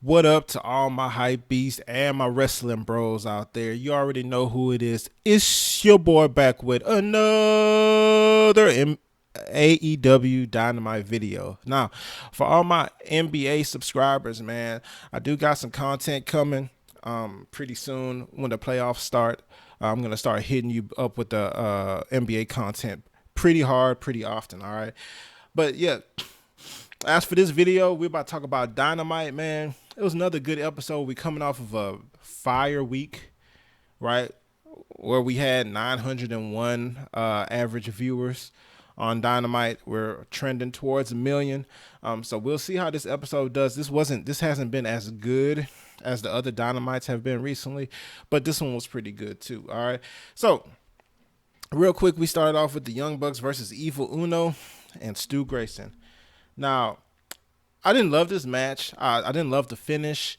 What up to all my hype beasts and my wrestling bros out there? You already know who it is. It's your boy back with another AEW Dynamite video. Now, for all my NBA subscribers, man, I do got some content coming pretty soon when the playoffs start. I'm going to start hitting you up with the NBA content pretty hard, pretty often, all right? But yeah, as for this video, we're about to talk about Dynamite, man. It was another good episode. We coming off of a fire week, right? Where we had 901 average viewers on Dynamite. We're trending towards 1 million. So we'll see how this episode does. This hasn't been as good as the other Dynamites have been recently, but this one was pretty good too. All right. So real quick, we started off with the Young Bucks versus Evil Uno and Stu Grayson. Now, I didn't love this match. I didn't love the finish,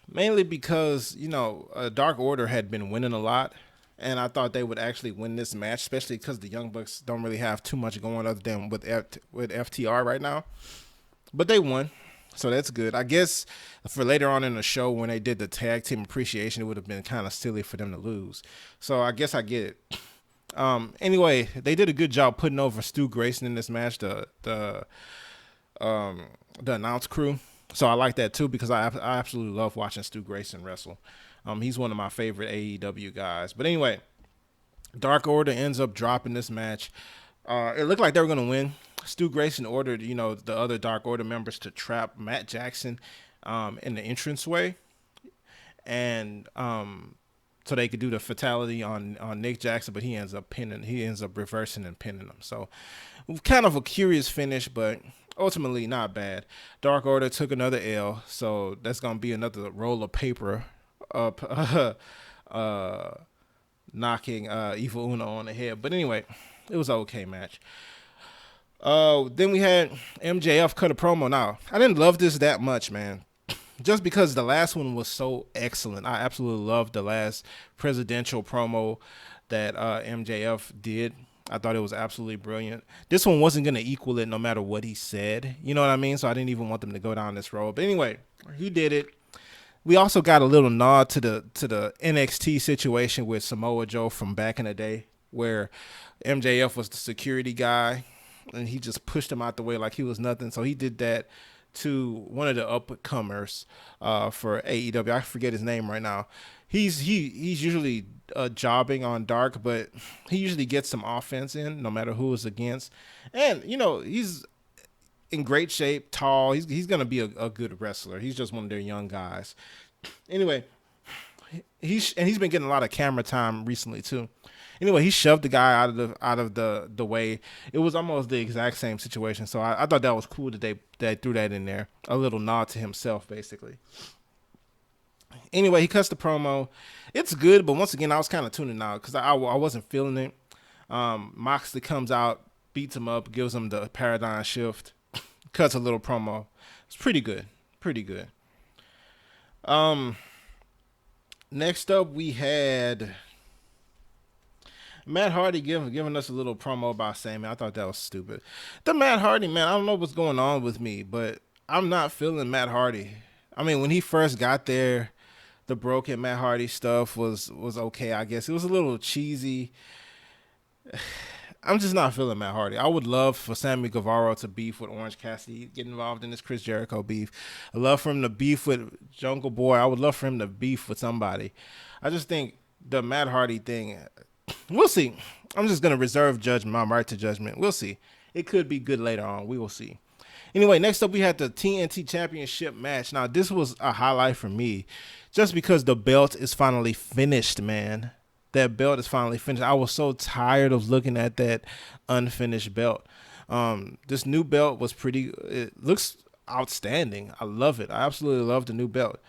mainly because, Dark Order had been winning a lot, and I thought they would actually win this match, especially because the Young Bucks don't really have too much going other than with FTR right now. But they won, so that's good. I guess for later on in the show when they did the tag team appreciation, it would have been kind of silly for them to lose. So I guess I get it. Anyway, they did a good job putting over Stu Grayson in this match, the announce crew. So I like that too because I absolutely love watching Stu Grayson wrestle. He's one of my favorite AEW guys. But anyway, Dark Order ends up dropping this match. It looked like they were going to win. Stu Grayson ordered, the other Dark Order members to trap Matt Jackson in the entranceway. And so they could do the fatality on Nick Jackson, but he ends up reversing and pinning him. So kind of a curious finish, but ultimately not bad. Dark Order took another L, so that's gonna be another roll of paper up knocking Evil Uno on the head. But anyway, it was an okay match. Then we had MJF cut a promo. Now, I didn't love this that much, man. Just because the last one was so excellent. I absolutely loved the last presidential promo that MJF did. I thought it was absolutely brilliant. This one wasn't going to equal it no matter what he said. You know what I mean? So I didn't even want them to go down this road. But anyway, he did it. We also got a little nod to the NXT situation with Samoa Joe from back in the day where MJF was the security guy and he just pushed him out the way like he was nothing. So he did that to one of the up-and-comers for AEW. I forget his name right now. He's usually jobbing on Dark, but he usually gets some offense in no matter who is against. And, he's in great shape, tall. He's going to be a good wrestler. He's just one of their young guys. Anyway, he's been getting a lot of camera time recently too. Anyway, he shoved the guy out of the way. It was almost the exact same situation. So I thought that was cool that they threw that in there. A little nod to himself, basically. Anyway, he cuts the promo. It's good, but once again, I was kind of tuning out because I wasn't feeling it. Moxley comes out, beats him up, gives him the paradigm shift, cuts a little promo. It's pretty good. Pretty good. Next up, we had Matt Hardy giving us a little promo about Sami. I thought that was stupid. The Matt Hardy, man, I don't know what's going on with me, but I'm not feeling Matt Hardy. I mean, when he first got there, the broken Matt Hardy stuff was okay, I guess. It was a little cheesy. I'm just not feeling Matt Hardy. I would love for Sammy Guevara to beef with Orange Cassidy, get involved in this Chris Jericho beef. I love for him to beef with Jungle Boy. I would love for him to beef with somebody. I just think the Matt Hardy thing, we'll see. I'm just going to reserve judgment, my right to judgment. We'll see. It could be good later on. We will see. Anyway, next up we had the TNT Championship match. Now, this was a highlight for me just because the belt is finally finished, man. That belt is finally finished. I was so tired of looking at that unfinished belt. This new belt was it looks outstanding. I love it. I absolutely love the new belt.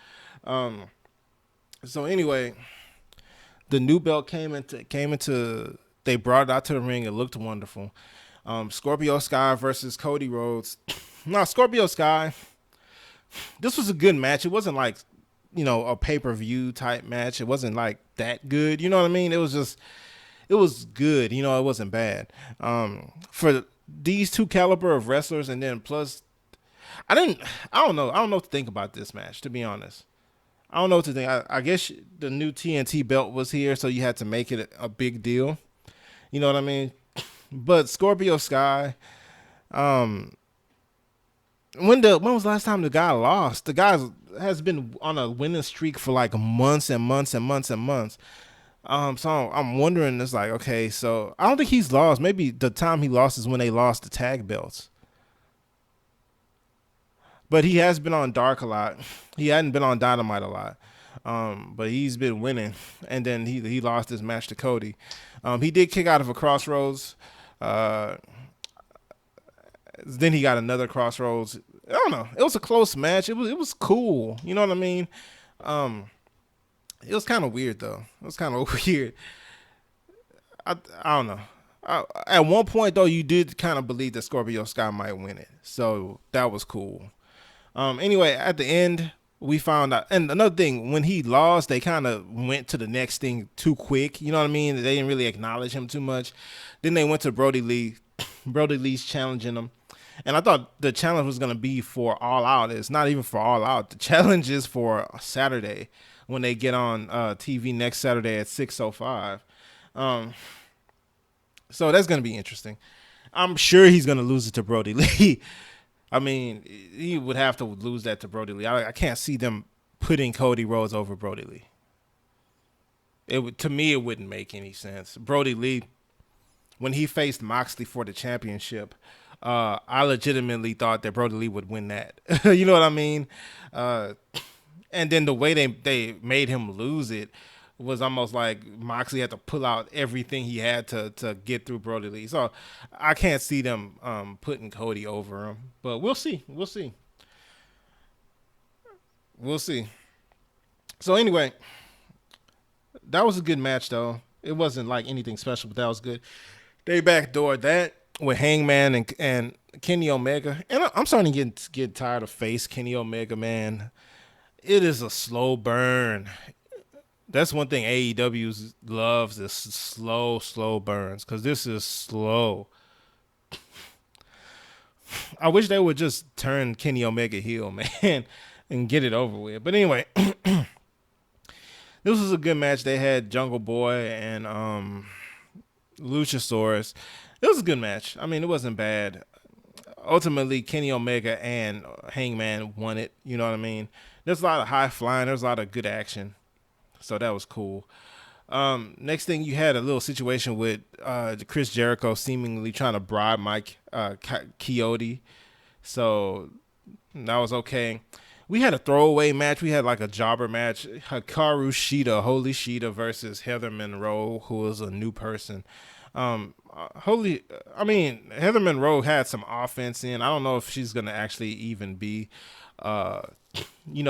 So anyway, the new belt came into they brought it out to the ring. It looked wonderful. Scorpio Sky versus Cody Rhodes. Now, Scorpio Sky, this was a good match. It wasn't like, a pay-per-view type match. It wasn't like that good. You know what I mean? It was good. It wasn't bad. For these two caliber of wrestlers, and then plus I didn't. I don't know. I don't know what to think about this match. To be honest, I don't know what to think. I guess the new TNT belt was here, so you had to make it a big deal. You know what I mean? But Scorpio Sky, um, when was the last time the guy lost? The guy has been on a winning streak for like months and months and months and months. So I'm wondering, it's like, okay, so I don't think he's lost. Maybe the time he lost is when they lost the tag belts. But he has been on Dark a lot. He hadn't been on Dynamite a lot. But he's been winning. And then he lost his match to Cody. He did kick out of a Crossroads. Uh, then he got another Crossroads. I don't know. It was a close match. It was cool. You know what I mean? Um, it was kind of weird though. It was kind of weird. I don't know. At one point though, you did kind of believe that Scorpio Sky might win it, so that was cool. Anyway, at the end, we found out, and another thing, when he lost, they kind of went to the next thing too quick. You know what I mean? They didn't really acknowledge him too much. Then they went to Brody Lee. Brody Lee's challenging him, and I thought the challenge was gonna be for All Out. It's not even for All Out. The challenge is for Saturday when they get on TV next Saturday at 6:05. Um, so that's gonna be interesting. I'm sure he's gonna lose it to Brody Lee. I mean, he would have to lose that to Brody Lee. I can't see them putting Cody Rhodes over Brody Lee. To me, it wouldn't make any sense. Brody Lee, when he faced Moxley for the championship, I legitimately thought that Brody Lee would win that. You know what I mean? Uh, and then the way they made him lose it was almost like Moxley had to pull out everything he had to get through Brody Lee. So I can't see them putting Cody over him, but we'll see. We'll see. We'll see. So anyway, that was a good match though. It wasn't like anything special, but that was good. They backdoored that with Hangman and Kenny Omega, and I'm starting to get tired of face Kenny Omega, man. It is a slow burn. That's one thing AEW loves is slow burns, because this is slow. I wish they would just turn Kenny Omega heel, man, and get it over with. But anyway, this was a good match. They had Jungle Boy and Luchasaurus. It was a good match. I mean, it wasn't bad. Ultimately, Kenny Omega and Hangman won it. You know what I mean? There's a lot of high flying. There's a lot of good action. So that was cool. Next thing, you had a little situation with Chris Jericho seemingly trying to bribe Mike Chioda. So that was okay. We had a throwaway match. We had like a jobber match. Hikaru Shida, Holy Shida versus Heather Monroe, who is a new person. Heather Monroe had some offense in. I don't know if she's going to actually even be,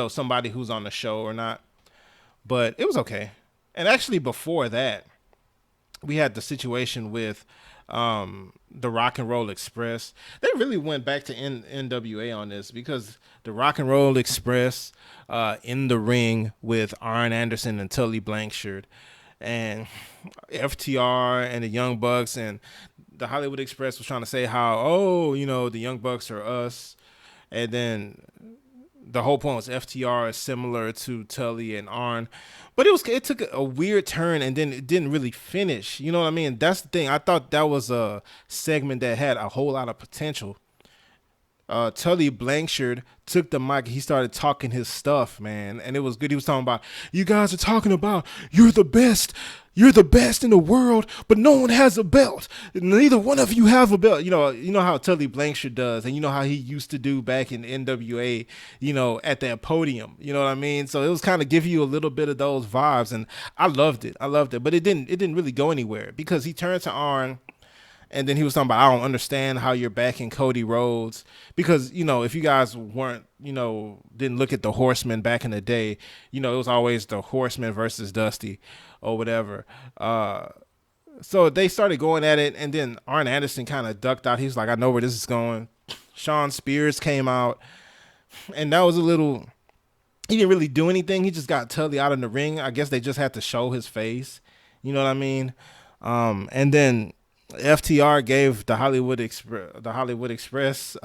somebody who's on the show or not. But it was okay. And actually, before that, we had the situation with the Rock and Roll Express. They really went back to NWA on this, because the Rock and Roll Express in the ring with Arn Anderson and Tully Blanchard and FTR and the Young Bucks, and the Hollywood Express was trying to say how, the Young Bucks are us. And then the whole point was FTR is similar to Tully and Arn, but it took a weird turn, and then it didn't really finish. You know what I mean? That's the thing. I thought that was a segment that had a whole lot of potential. Tully Blanchard took the mic. He started talking his stuff, man, and it was good. He was talking about, you guys are talking about you're the best in the world, but no one has a belt. Neither one of you have a belt. You know how Tully Blanchard does, and you know how he used to do back in NWA. At that podium. You know what I mean? So it was kind of giving you a little bit of those vibes, and I loved it. But it didn't really go anywhere, because he turned to Arn. And then he was talking about, I don't understand how you're backing Cody Rhodes, because, if you guys weren't, didn't look at the Horsemen back in the day, it was always the Horsemen versus Dusty or whatever. So they started going at it, and then Arn Anderson kind of ducked out. He was like, I know where this is going. Shawn Spears came out, and that was he didn't really do anything. He just got Tully out in the ring. I guess they just had to show his face. You know what I mean? And then FTR gave the Hollywood Express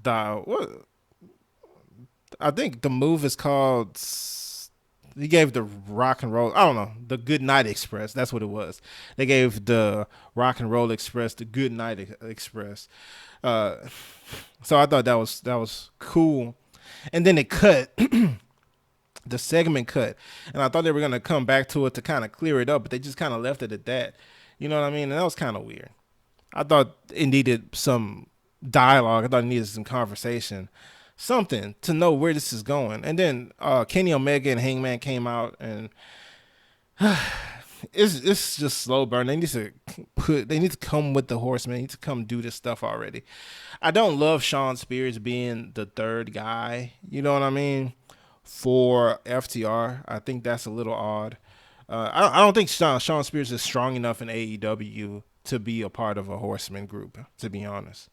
the what? I think the move is called. He gave the rock and roll. I don't know, the Good Night Express. That's what it was. They gave the Rock and Roll Express the Good Night Express. Uh, so I thought that was cool. And then it cut. The segment cut, and I thought they were gonna come back to it to kind of clear it up, but they just kind of left it at that. You know what I mean? And that was kind of weird. I thought it needed some dialogue. I thought it needed some conversation, something to know where this is going. And then Kenny Omega and Hangman came out, and it's just slow burn. They need to come with the Horsemen. They need to come do this stuff already. I don't love Shawn Spears being the third guy. You know what I mean? For FTR, I think that's a little odd. I don't think Shawn Spears is strong enough in AEW to be a part of a Horseman group, to be honest.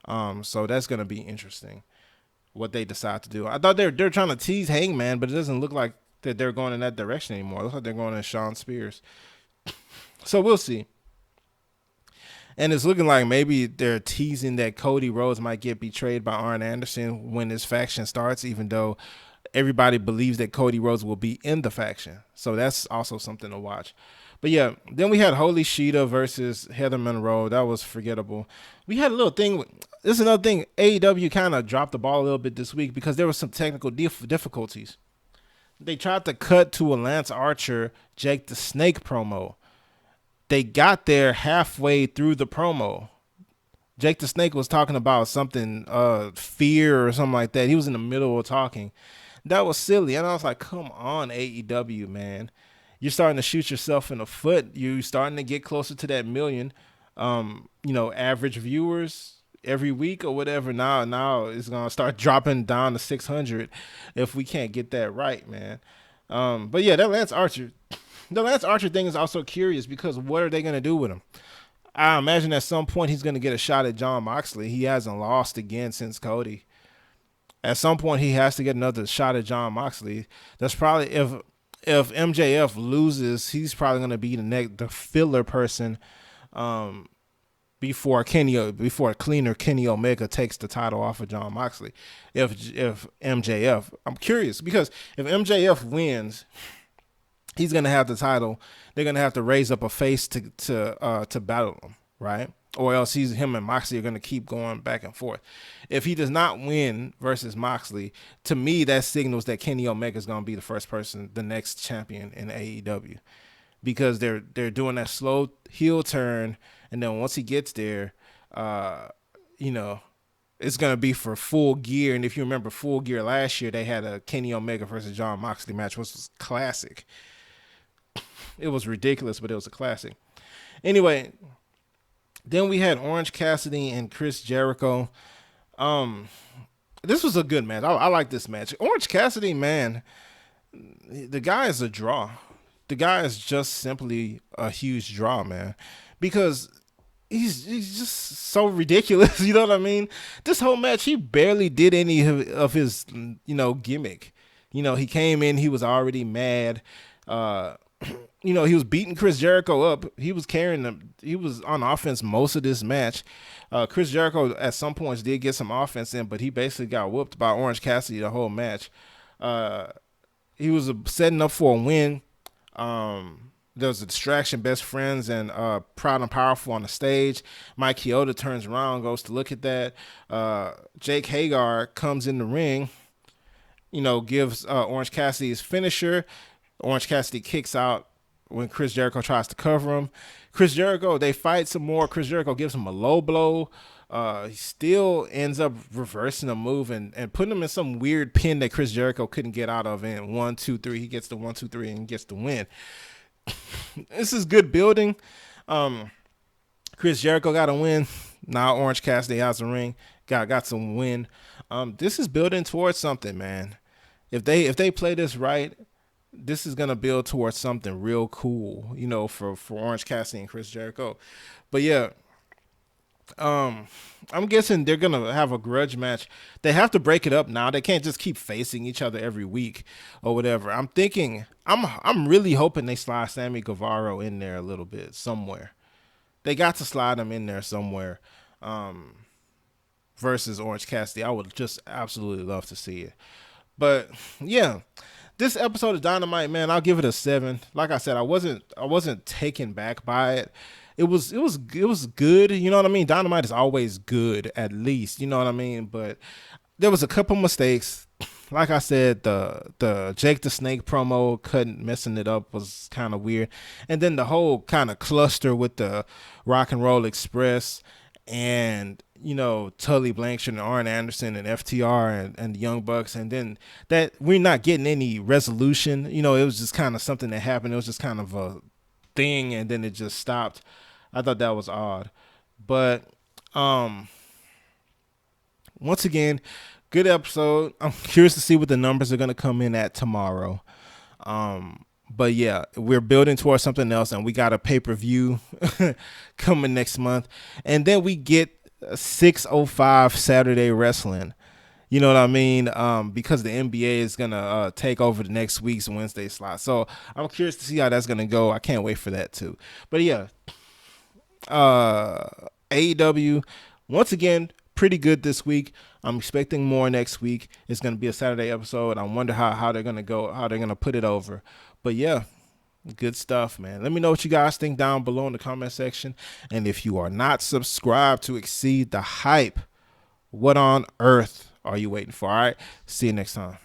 So that's gonna be interesting what they decide to do. I thought they're trying to tease Hangman, but it doesn't look like that they're going in that direction anymore. It looks like they're going in Shawn Spears. So we'll see. And it's looking like maybe they're teasing that Cody Rhodes might get betrayed by Arn Anderson when this faction starts, even though everybody believes that Cody Rhodes will be in the faction. So that's also something to watch. But yeah, then we had Holy Sheeta versus Heather Monroe. That was forgettable. We had a little thing. This is another thing. AEW kind of dropped the ball a little bit this week because there were some technical difficulties. They tried to cut to a Lance Archer, Jake the Snake promo. They got there halfway through the promo. Jake the Snake was talking about something, fear or something like that. He was in the middle of talking. That was silly. And I was like, come on, AEW, man. You're starting to shoot yourself in the foot. You're starting to get closer to that million, average viewers every week or whatever. Now it's going to start dropping down to 600 if we can't get that right, man. But yeah, the Lance Archer thing is also curious because what are they going to do with him? I imagine at some point he's going to get a shot at Jon Moxley. He hasn't lost again since Cody. At some point he has to get another shot at Jon Moxley. That's probably if MJF loses, he's probably going to be the filler person before cleaner Kenny Omega takes the title off of Jon Moxley. If MJF, I'm curious because if MJF wins, he's gonna have the title. They're gonna have to raise up a face to battle him, right? Or else him and Moxley are gonna keep going back and forth. If he does not win versus Moxley, to me that signals that Kenny Omega is gonna be the next champion in AEW, because they're doing that slow heel turn, and then once he gets there, it's gonna be for Full Gear. And if you remember Full Gear last year, they had a Kenny Omega versus Jon Moxley match, which was classic. It was ridiculous, but it was a classic. Anyway, then we had Orange Cassidy and Chris Jericho. This was a good match. I like this match. Orange Cassidy, man, the guy is a draw. The guy is just simply a huge draw, man, because he's just so ridiculous. You know what I mean? This whole match, he barely did any of his, gimmick. He came in, he was already mad. He was beating Chris Jericho up. He was carrying them. He was on offense most of this match. Chris Jericho at some points did get some offense in, but he basically got whooped by Orange Cassidy the whole match. He was setting up for a win. There was a distraction, Best Friends and Proud and Powerful on the stage. Mike Chioda turns around, goes to look at that. Jake Hagar comes in the ring, gives Orange Cassidy his finisher. Orange Cassidy kicks out when Chris Jericho tries to cover him. They fight some more. Chris Jericho gives him a low blow. He still ends up reversing a move and putting him in some weird pin that Chris Jericho couldn't get out of. And 1, 2, 3, he gets the 1, 2, 3 and gets the win. This is good building. Chris Jericho got a win. Now Orange Cassidy has a ring. Got some win. This is building towards something, man. If they play this right, this is gonna build towards something real cool, for Orange Cassidy and Chris Jericho. But yeah, I'm guessing they're gonna have a grudge match. They have to break it up now. They can't just keep facing each other every week or whatever. I'm really hoping they slide Sammy Guevara in there a little bit somewhere. They got to slide him in there somewhere. versus Orange Cassidy. I would just absolutely love to see it. But yeah, this episode of Dynamite, man, I'll give it a 7. Like I said, I wasn't taken back by it. It was good. You know what I mean? Dynamite is always good, at least. You know what I mean? But there was a couple mistakes. Like I said, the Jake the Snake promo messing it up was kind of weird, and then the whole kind of cluster with the Rock and Roll Express and Tully Blanchard and Arn Anderson and FTR and the Young Bucks, and then that we're not getting any resolution. It was just kind of something that happened. It was just kind of a thing, and then it just stopped. I thought that was odd, but once again, good episode. I'm curious to see what the numbers are going to come in at tomorrow. But yeah, we're building towards something else, and we got a pay-per-view coming next month. And then we get 6:05 Saturday wrestling. You know what I mean? Because the NBA is going to take over the next week's Wednesday slot. So I'm curious to see how that's going to go. I can't wait for that too. But yeah, AEW, once again, pretty good this week. I'm expecting more next week. It's going to be a Saturday episode. I wonder how they're going to go, how they're going to put it over. But yeah, good stuff, man. Let me know what you guys think down below in the comment section. And if you are not subscribed to Exceed the Hype, what on earth are you waiting for? All right, see you next time.